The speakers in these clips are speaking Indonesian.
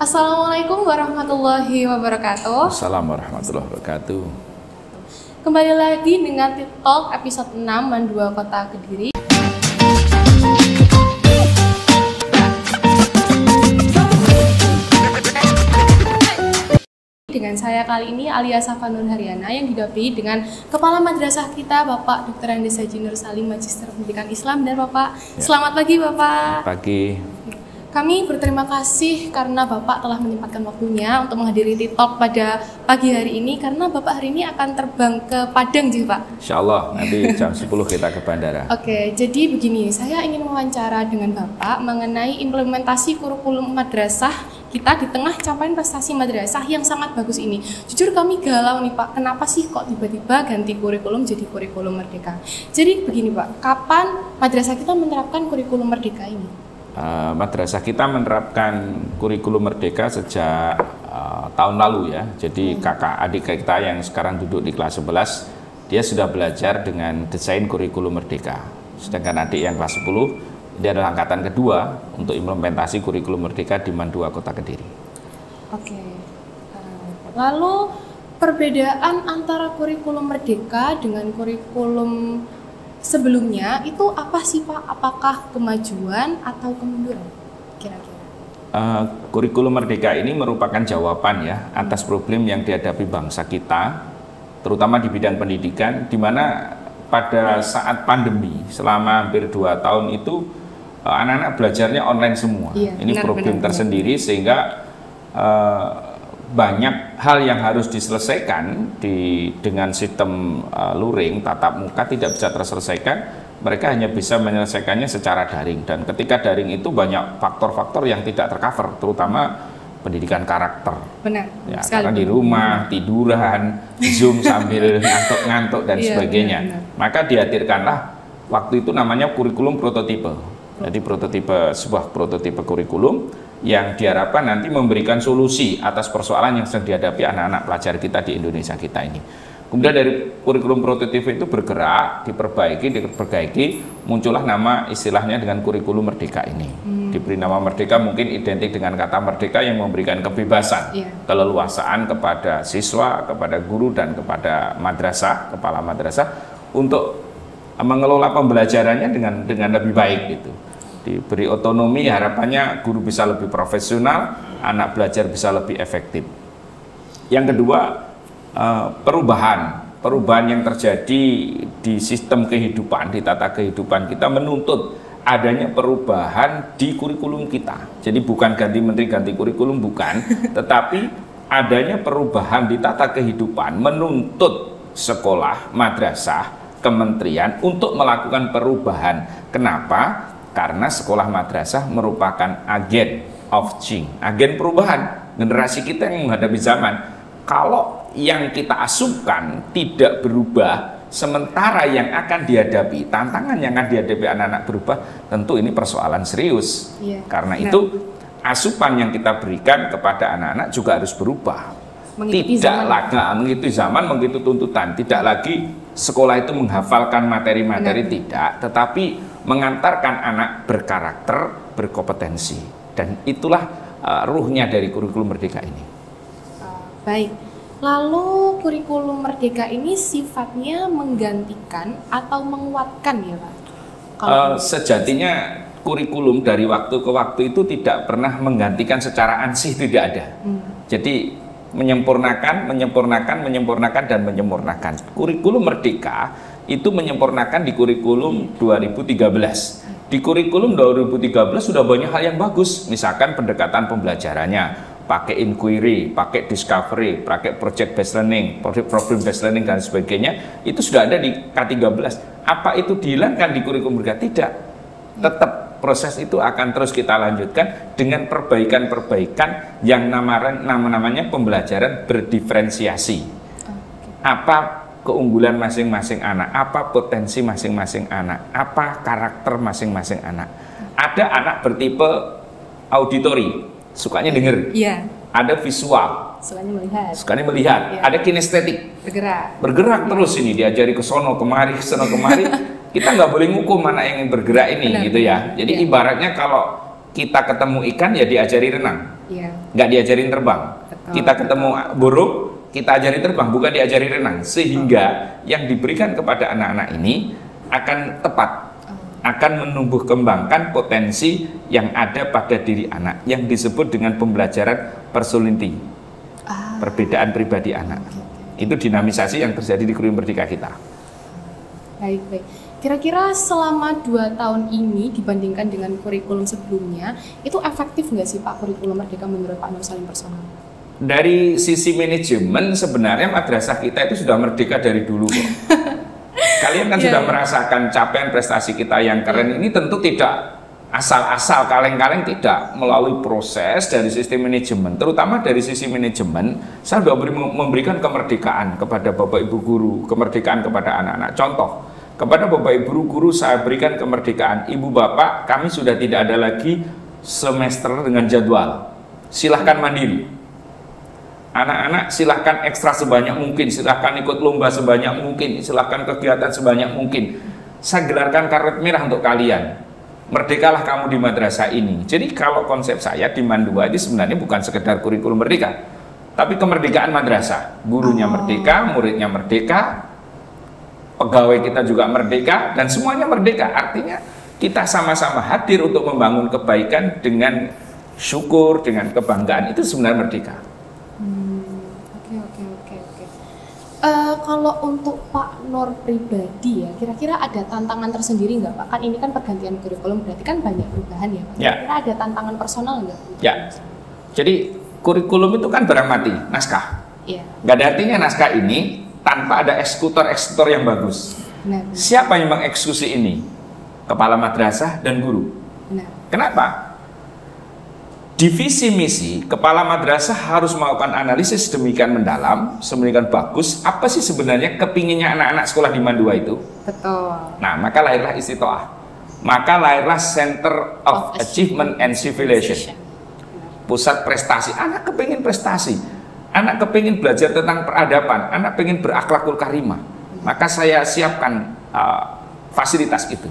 Assalamualaikum warahmatullahi wabarakatuh. Assalamualaikum warahmatullahi wabarakatuh. Kembali lagi dengan TikTok episode 6 Mandua Kota Kediri. Dengan saya kali ini Alia Safa Nur Haryana yang didampingi dengan Kepala Madrasah kita Bapak Dr. Andes Haji Nur Salim, Magister Pendidikan Islam. Dan Bapak, selamat pagi Bapak. Pagi. Kami berterima kasih karena Bapak telah menyempatkan waktunya untuk menghadiri TikTok pada pagi hari ini, karena Bapak hari ini akan terbang ke Padang, jadi Pak. Insya Allah nanti jam 10 kita ke bandara. Oke, jadi begini, saya ingin wawancara dengan Bapak mengenai implementasi kurikulum madrasah kita di tengah capaian prestasi madrasah yang sangat bagus ini. Jujur kami galau nih Pak, kenapa sih kok tiba-tiba ganti kurikulum jadi kurikulum merdeka? Jadi begini Pak, kapan madrasah kita menerapkan kurikulum merdeka ini? Madrasah kita menerapkan kurikulum merdeka sejak tahun lalu ya. Jadi kakak adik kita yang sekarang duduk di kelas 11, dia sudah belajar dengan desain kurikulum merdeka. Sedangkan adik yang kelas 10, dia adalah angkatan kedua untuk implementasi kurikulum merdeka di Mandua Kota Kediri. Oke. Lalu perbedaan antara kurikulum merdeka dengan kurikulum sebelumnya itu apa sih Pak? Apakah kemajuan atau kemunduran kira-kira? Kurikulum merdeka ini merupakan jawaban ya atas problem yang dihadapi bangsa kita, terutama di bidang pendidikan, di mana pada saat pandemi selama hampir 2 tahun itu anak-anak belajarnya online semua. Iya, ini problem tersendiri sehingga banyak hal yang harus diselesaikan dengan sistem luring, tatap muka tidak bisa terselesaikan. Mereka hanya bisa menyelesaikannya secara daring, dan ketika daring itu banyak faktor-faktor yang tidak tercover, terutama pendidikan karakter. Benar. Ya, karena di rumah tiduran, Zoom sambil ngantuk-ngantuk dan sebagainya. Benar. Maka dihadirkanlah waktu itu namanya kurikulum prototipe. Jadi sebuah prototipe kurikulum yang diharapkan nanti memberikan solusi atas persoalan yang sedang dihadapi anak-anak pelajar kita di Indonesia kita ini. Kemudian dari kurikulum prototipe itu bergerak, diperbaiki, muncullah nama istilahnya dengan kurikulum merdeka ini. Diberi nama merdeka mungkin identik dengan kata merdeka yang memberikan kebebasan, keleluasaan kepada siswa, kepada guru, dan kepada madrasah, kepala madrasah untuk mengelola pembelajarannya dengan lebih baik gitu. Diberi otonomi, harapannya guru bisa lebih profesional, anak belajar bisa lebih efektif. Yang kedua, perubahan yang terjadi di sistem kehidupan, di tata kehidupan kita menuntut adanya perubahan di kurikulum kita. Jadi bukan ganti menteri, ganti kurikulum, bukan, tetapi adanya perubahan di tata kehidupan menuntut sekolah, madrasah, kementerian untuk melakukan perubahan. Kenapa? Karena sekolah madrasah merupakan agen of change, agen perubahan generasi kita yang menghadapi zaman. Kalau yang kita asumkan tidak berubah, sementara yang akan dihadapi, tantangan yang akan dihadapi anak-anak berubah, tentu ini persoalan serius. Karena itu asupan yang kita berikan kepada anak-anak juga harus berubah. Mengikuti zaman, mengikuti tuntutan. Tidak lagi sekolah itu menghafalkan materi-materi, tidak, tetapi mengantarkan anak berkarakter, berkompetensi. Dan itulah ruhnya dari kurikulum merdeka ini. Baik, lalu kurikulum merdeka ini sifatnya menggantikan atau menguatkan ya Pak? Sejatinya kurikulum dari waktu ke waktu itu tidak pernah menggantikan secara ansih, tidak ada. Jadi menyempurnakan, dan menyempurnakan. Kurikulum merdeka itu menyempurnakan di kurikulum 2013. Di kurikulum 2013 sudah banyak hal yang bagus, misalkan pendekatan pembelajarannya, pakai inquiry, pakai discovery, pakai project based learning, problem based learning, dan sebagainya. Itu sudah ada di K13. Apa itu dihilangkan di kurikulum merdeka? Tidak. Tetap proses itu akan terus kita lanjutkan dengan perbaikan-perbaikan yang namanya pembelajaran berdiferensiasi. Apa keunggulan masing-masing anak, apa potensi masing-masing anak, apa karakter masing-masing anak. Ada anak bertipe auditory, sukanya denger. Ada visual, sukanya melihat. Ada kinestetik, bergerak terus, ini diajari ke sono kemari, ke sono kemari. Kita nggak boleh ngukum anak yang bergerak ini, gitu ya. Jadi ibaratnya kalau kita ketemu ikan ya diajari renang. Iya. Nggak diajarin terbang. Betul, Kita ketemu burung, kita ajari terbang, bukan diajari renang. Sehingga yang diberikan kepada anak-anak ini akan tepat, akan menumbuh kembangkan potensi yang ada pada diri anak, yang disebut dengan pembelajaran personality, perbedaan pribadi anak. Itu dinamisasi yang terjadi di kurikulum Merdeka kita. Baik, baik. Kira-kira selama 2 tahun ini dibandingkan dengan kurikulum sebelumnya, itu efektif nggak sih Pak kurikulum Merdeka menurut Pak Nur Salim personal? Dari sisi manajemen sebenarnya madrasah kita itu sudah merdeka dari dulu kok. Kalian kan sudah merasakan capaian prestasi kita yang keren ini, tentu tidak asal-asal kaleng-kaleng, tidak, melalui proses dari sistem manajemen. Terutama dari sisi manajemen, saya sudah memberikan kemerdekaan kepada Bapak Ibu guru, kemerdekaan kepada anak-anak. Contoh, kepada Bapak Ibu guru saya berikan kemerdekaan. Ibu Bapak, kami sudah tidak ada lagi semester dengan jadwal. Silahkan mandiri. Anak-anak silahkan ekstra sebanyak mungkin, silahkan ikut lomba sebanyak mungkin, silahkan kegiatan sebanyak mungkin. Saya gelarkan karpet merah untuk kalian. Merdekalah kamu di madrasah ini. Jadi kalau konsep saya di Mandua ini sebenarnya bukan sekedar kurikulum merdeka, tapi kemerdekaan madrasah. Gurunya merdeka, muridnya merdeka, pegawai kita juga merdeka, dan semuanya merdeka. Artinya kita sama-sama hadir untuk membangun kebaikan dengan syukur, dengan kebanggaan. Itu sebenarnya merdeka. Kalau untuk Pak Nur pribadi ya, kira-kira ada tantangan tersendiri nggak Pak? Kan ini kan pergantian kurikulum, berarti kan banyak perubahan ya Pak? Kira-kira ada tantangan personal nggak? Ya, jadi kurikulum itu kan barang mati, naskah. Iya. Nggak ada artinya naskah ini tanpa ada eksekutor-eksekutor yang bagus. Benar. Siapa yang mengeksekusi ini? Kepala madrasah dan guru. Benar. Kenapa? Divisi misi, kepala madrasah harus melakukan analisis demikian mendalam, sedemikian bagus, apa sih sebenarnya kepinginnya anak-anak sekolah di Mandua itu? Betul. Nah, maka lahirlah Istitoah. Maka lahirlah Center of Achievement and Civilization. Pusat prestasi. Anak kepingin prestasi. Anak kepingin belajar tentang peradaban. Anak kepingin berakhlakul karimah. Maka saya siapkan fasilitas itu.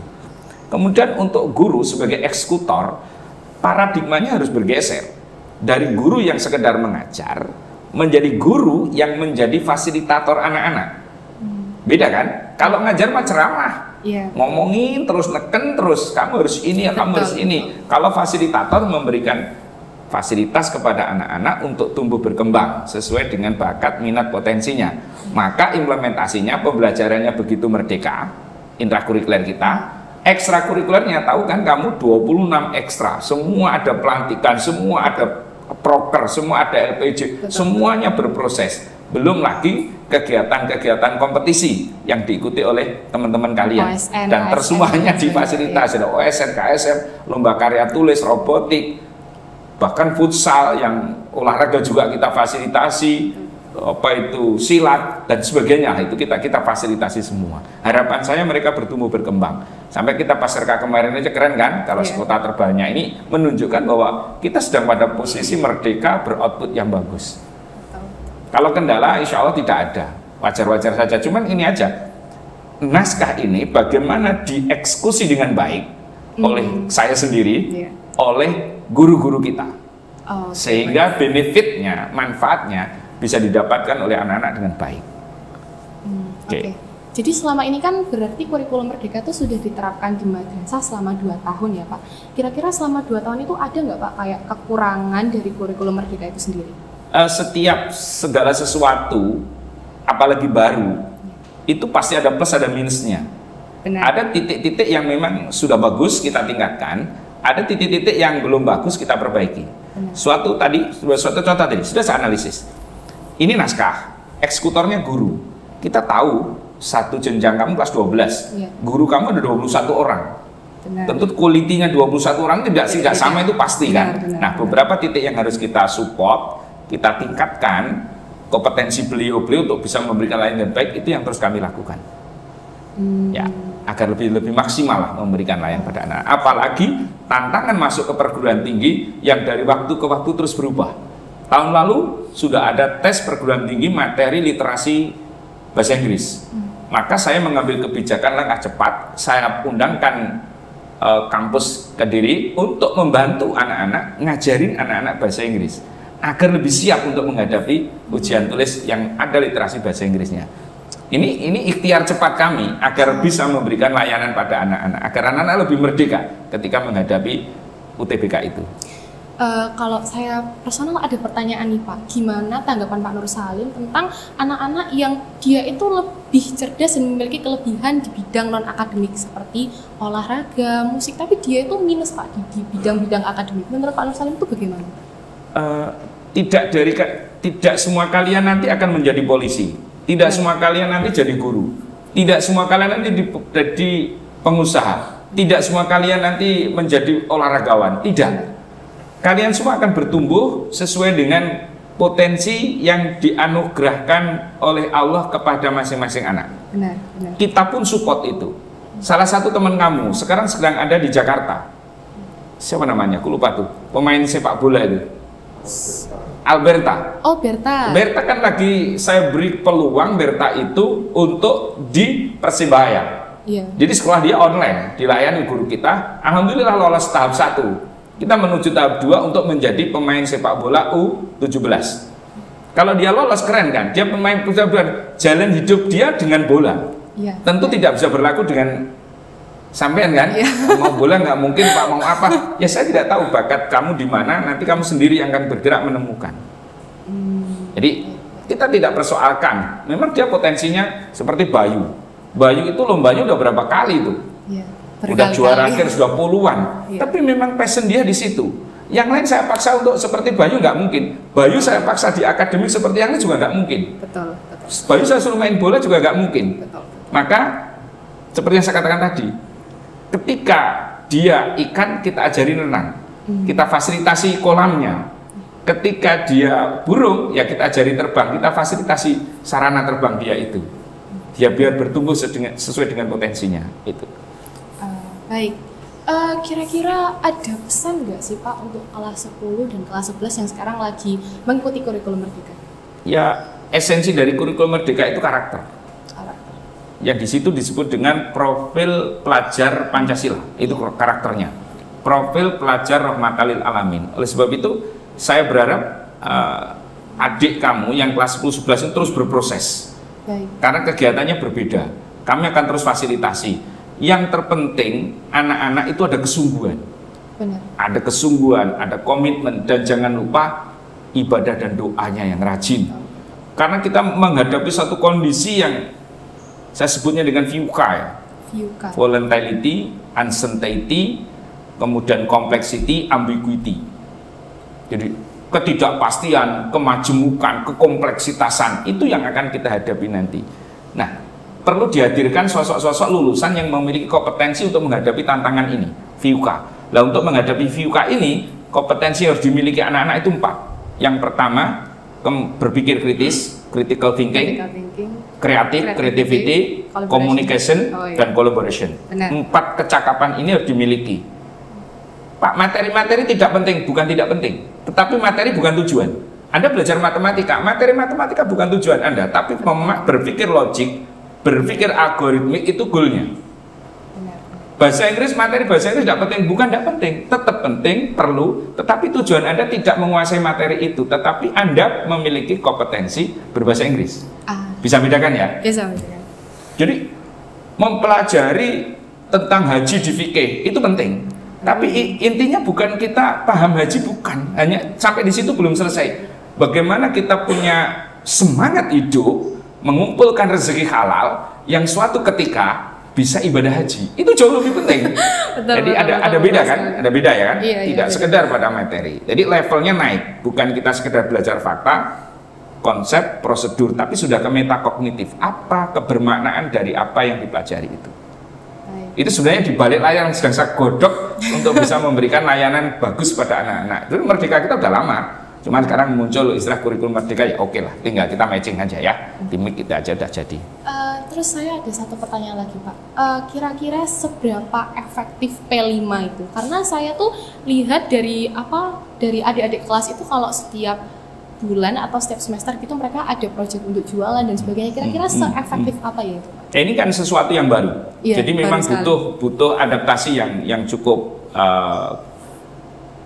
Kemudian untuk guru sebagai eksekutor, paradigmanya harus bergeser dari guru yang sekedar mengajar menjadi guru yang menjadi fasilitator anak-anak. Beda kan? Kalau ngajar mah ceramah, ngomongin terus, neken terus, kamu harus ini, kamu harus ini. Kalau fasilitator memberikan fasilitas kepada anak-anak untuk tumbuh berkembang sesuai dengan bakat, minat, potensinya. Maka implementasinya, pembelajarannya begitu merdeka, intrakurikuler kita. Ekstrakurikulernya, tahu kan kamu 26 ekstra, semua ada pelantikan, semua ada proker, semua ada LPJ, semuanya berproses. Belum lagi kegiatan-kegiatan kompetisi yang diikuti oleh teman-teman kalian. OSN, dan tersemuanya difasilitasi. Ada OSN, KSM, lomba karya tulis, robotik, bahkan futsal yang olahraga juga kita fasilitasi. Apa itu silat dan sebagainya, itu kita fasilitasi semua. Harapan saya mereka bertumbuh berkembang. Sampai kita pasarka kemarin aja keren kan, kalau sekota terbanyak ini menunjukkan bahwa kita sedang pada posisi merdeka beroutput yang bagus. Kalau kendala insya Allah tidak ada, wajar-wajar saja. Cuman ini aja, naskah ini bagaimana dieksekusi dengan baik oleh saya sendiri, oleh guru-guru kita, sehingga benefitnya, manfaatnya bisa didapatkan oleh anak-anak dengan baik. Oke. Jadi selama ini kan berarti kurikulum merdeka itu sudah diterapkan di madrasah selama 2 tahun ya Pak. Kira-kira selama 2 tahun itu ada nggak Pak kayak kekurangan dari kurikulum merdeka itu sendiri? Setiap segala sesuatu, apalagi baru, itu pasti ada plus ada minusnya. Benar. Ada titik-titik yang memang sudah bagus kita tingkatkan, ada titik-titik yang belum bagus kita perbaiki. Suatu contoh tadi sudah saya analisis. Ini naskah, eksekutornya guru. Kita tahu satu jenjang kamu kelas 12, guru kamu ada 21 orang. Benar. Tentu kualitinya 21 orang tidak sama itu pasti kan. Nah, beberapa titik yang harus kita support, kita tingkatkan kompetensi beliau-beliau untuk bisa memberikan layanan yang baik, itu yang terus kami lakukan. Ya, agar lebih maksimal lah memberikan layanan pada anak. Apalagi tantangan masuk ke perguruan tinggi yang dari waktu ke waktu terus berubah. Tahun lalu sudah ada tes perguruan tinggi materi literasi bahasa Inggris. Maka saya mengambil kebijakan langkah cepat, saya undangkan kampus Kediri untuk membantu anak-anak, ngajarin anak-anak bahasa Inggris agar lebih siap untuk menghadapi ujian tulis yang ada literasi bahasa Inggrisnya. Ini ikhtiar cepat kami agar bisa memberikan layanan pada anak-anak, agar anak-anak lebih merdeka ketika menghadapi UTBK itu. Kalau saya personal ada pertanyaan nih Pak, gimana tanggapan Pak Nur Salim tentang anak-anak yang dia itu lebih cerdas dan memiliki kelebihan di bidang non-akademik seperti olahraga, musik, tapi dia itu minus Pak di bidang-bidang akademik. Menurut Pak Nur Salim itu bagaimana? Tidak semua kalian nanti akan menjadi polisi, tidak semua kalian nanti jadi guru, tidak semua kalian nanti jadi pengusaha, tidak semua kalian nanti menjadi olahragawan, tidak. Kalian semua akan bertumbuh sesuai dengan potensi yang dianugerahkan oleh Allah kepada masing-masing anak. Benar. Kita pun support itu. Salah satu teman kamu sekarang sedang ada di Jakarta. Siapa namanya? Aku lupa tuh. Pemain sepak bola itu. Alberta. Oh, Berta. Berta kan lagi saya beri peluang Berta itu untuk di Persibaya. Iya. Jadi sekolah dia online, dilayani guru kita. Alhamdulillah lolos tahap 1. Kita menuju tahap 2 untuk menjadi pemain sepak bola U17. Kalau dia lolos keren kan? Dia pemain sepak bola, jalan hidup dia dengan bola. Iya. Tentu tidak bisa berlaku dengan sampean kan? Iya. Mau bola nggak mungkin Pak, mau apa? Ya saya tidak tahu bakat kamu di mana, nanti kamu sendiri yang akan bergerak menemukan. Jadi kita tidak persoalkan. Memang dia potensinya seperti Bayu. Bayu itu lombanya udah berapa kali tuh? Iya. Udah juara akhir sudah puluhan, iya. Tapi memang passion dia di situ. Yang lain saya paksa untuk seperti Bayu nggak mungkin. Bayu saya paksa di akademik seperti yang lain juga nggak mungkin. Betul. Bayu saya suruh main bola juga nggak mungkin. Betul. Maka seperti yang saya katakan tadi, ketika dia ikan kita ajarin renang, kita fasilitasi kolamnya. Ketika dia burung ya kita ajari terbang, kita fasilitasi sarana terbang dia itu. Dia biar bertumbuh sesuai dengan potensinya itu. Baik, kira-kira ada pesan nggak sih Pak untuk kelas 10 dan kelas 11 yang sekarang lagi mengikuti kurikulum Merdeka? Ya, esensi dari kurikulum Merdeka itu karakter. Yang di situ disebut dengan profil pelajar Pancasila, itu karakternya. Profil pelajar rahmatan lil alamin. Oleh sebab itu, saya berharap adik kamu yang kelas 10-11 itu terus berproses. Baik. Karena kegiatannya berbeda. Kami akan terus fasilitasi. Yang terpenting anak-anak itu ada kesungguhan. Benar. Ada kesungguhan, ada komitmen, dan jangan lupa ibadah dan doanya yang rajin. Karena kita menghadapi satu kondisi yang saya sebutnya dengan VUCA ya. VUCA. Volatility, uncertainty, kemudian complexity, ambiguity. Jadi ketidakpastian, kemajemukan, kekompleksitasan itu yang akan kita hadapi nanti. Nah, perlu dihadirkan sosok-sosok lulusan yang memiliki kompetensi untuk menghadapi tantangan ini, VUCA. Nah, untuk menghadapi VUCA ini, kompetensi yang harus dimiliki anak-anak itu 4. Yang pertama, berpikir kritis, critical thinking, kreatif, creativity, communication, dan collaboration. Benar. 4 kecakapan ini harus dimiliki. Pak, materi-materi tidak penting, bukan tidak penting. Tetapi materi bukan tujuan. Anda belajar matematika, materi matematika bukan tujuan Anda, tapi berpikir logik, berpikir algoritmik itu goalnya. Bahasa Inggris, materi bahasa Inggris tidak penting, bukan tidak penting, tetap penting, perlu, tetapi tujuan Anda tidak menguasai materi itu, tetapi Anda memiliki kompetensi berbahasa Inggris. Bisa bedakan ya? Bisa bedakan. Jadi mempelajari tentang haji di fikih itu penting, tapi intinya bukan kita paham haji, bukan, hanya sampai di situ belum selesai. Bagaimana kita punya semangat hidup mengumpulkan rezeki halal yang suatu ketika bisa ibadah haji, itu jauh lebih penting. Jadi ada beda kan? Ada beda ya kan? Iya, tidak sekedar pada materi. Jadi levelnya naik, bukan kita sekedar belajar fakta, konsep, prosedur, tapi sudah ke metakognitif. Apa kebermaknaan dari apa yang dipelajari itu? Itu sebenarnya di balik layar yang sedang saya godok untuk bisa memberikan layanan bagus pada anak-anak. Itu Merdeka kita udah lama. Cuman sekarang muncul istilah kurikulum Merdeka, ya oke lah, tinggal kita matching aja ya, timik kita aja udah jadi. Terus saya ada satu pertanyaan lagi Pak, kira-kira seberapa efektif P5 itu? Karena saya tuh lihat dari adik-adik kelas itu kalau setiap bulan atau setiap semester gitu mereka ada proyek untuk jualan dan sebagainya. Kira-kira se-efektif apa ya itu Pak? Ini kan sesuatu yang baru. Iya, Jadi memang butuh adaptasi yang cukup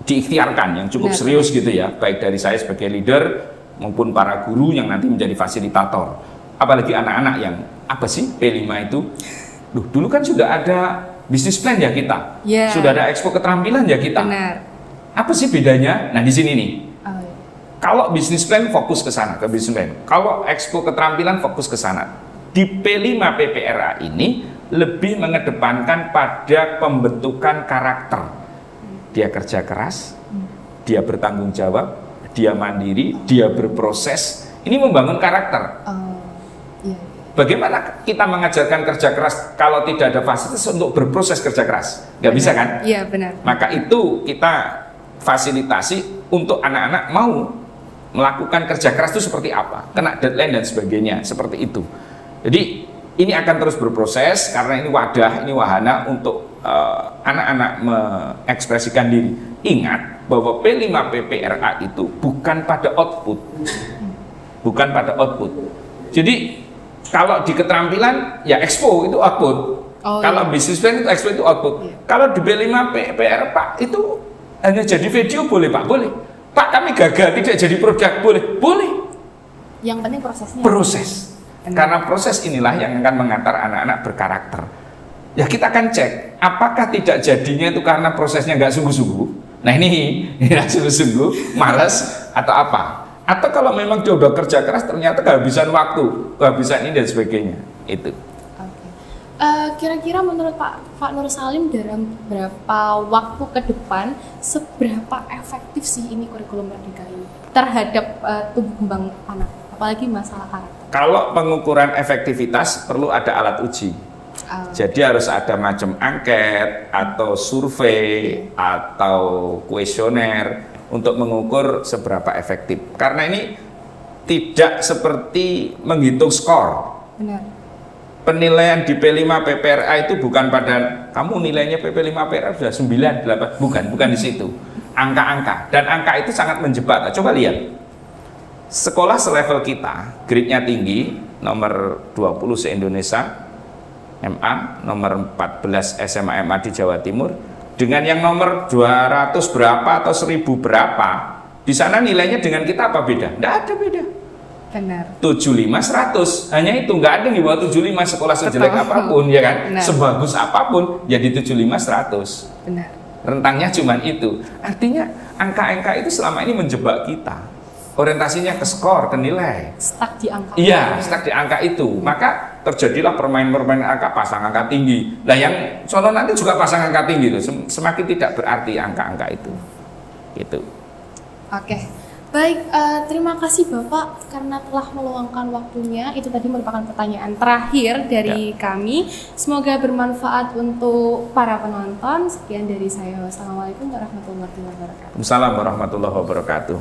diikhtiarkan, yang cukup serius gitu ya, baik dari saya sebagai leader maupun para guru yang nanti menjadi fasilitator. Apalagi anak-anak yang apa sih P5 itu? Dulu kan sudah ada bisnis plan ya kita, sudah ada expo keterampilan ya kita. Benar. Apa sih bedanya? Nah di sini nih. Kalau bisnis plan fokus ke sana, ke bisnis plan. Kalau expo keterampilan fokus ke sana. Di P5 PPRA ini lebih mengedepankan pada pembentukan karakter. Dia kerja keras, dia bertanggung jawab, dia mandiri, dia berproses. Ini membangun karakter. Bagaimana kita mengajarkan kerja keras kalau tidak ada fasilitas untuk berproses kerja keras? Nggak bisa kan? Iya, benar. Maka itu kita fasilitasi untuk anak-anak mau melakukan kerja keras itu seperti apa, kena deadline dan sebagainya, seperti itu. Jadi ini akan terus berproses karena ini wadah, ini wahana untuk anak-anak mengekspresikan diri. Ingat bahwa P5 PPRA itu bukan pada output, bukan pada output. Jadi kalau di keterampilan ya expo itu output, kalau bisnis plan itu expo itu output. Kalau di P5 PPRA Pak itu hanya jadi video boleh Pak, boleh. Pak kami gagal tidak jadi produk, boleh, boleh. Yang penting prosesnya. Proses. Karena proses inilah yang akan mengantar anak-anak berkarakter. Ya kita akan cek, apakah tidak jadinya itu karena prosesnya nggak sungguh-sungguh. Nah ini nggak sungguh-sungguh, malas atau apa? Atau kalau memang dia udah kerja keras ternyata kehabisan waktu, kehabisan ini dan sebagainya. Itu. Kira-kira menurut Pak Nur Salim dalam berapa waktu ke depan seberapa efektif sih ini kurikulum Merdeka ini terhadap tumbuh kembang anak, apalagi masalah karakter? Kalau pengukuran efektivitas perlu ada alat uji. Jadi harus ada macam angket atau survei atau kuesioner untuk mengukur seberapa efektif. Karena ini tidak seperti menghitung skor. Benar. Penilaian di P5 PPRA itu bukan pada kamu nilainya PP5 PPRA sudah 9, 8, bukan di situ. Angka-angka, dan angka itu sangat menjebak. Coba lihat. Sekolah selevel kita, grade-nya tinggi, nomor 20 se-Indonesia, MA, nomor 14 SMA MA di Jawa Timur, dengan yang nomor 200 berapa atau 1000 berapa, di sana nilainya dengan kita apa beda? Nggak ada beda. Benar. 75, 100, hanya itu, nggak ada di bawah 75 sekolah sejelek apapun, ya kan? Benar. Sebagus apapun, jadi 75, 100. Benar. Rentangnya cuma itu. Artinya angka-angka itu selama ini menjebak kita. Orientasinya ke skor, ke nilai. Stuck di angka. Iya, stuck di angka itu. Maka terjadilah permainan angka, pasang angka tinggi. Nah yang sono nanti juga pasang angka tinggi itu. Semakin tidak berarti angka-angka itu. Gitu. Oke. Baik, terima kasih Bapak karena telah meluangkan waktunya. Itu tadi merupakan pertanyaan terakhir dari kami. Semoga bermanfaat untuk para penonton. Sekian dari saya. Wassalamualaikum warahmatullahi wabarakatuh. Waalaikumsalam warahmatullahi wabarakatuh.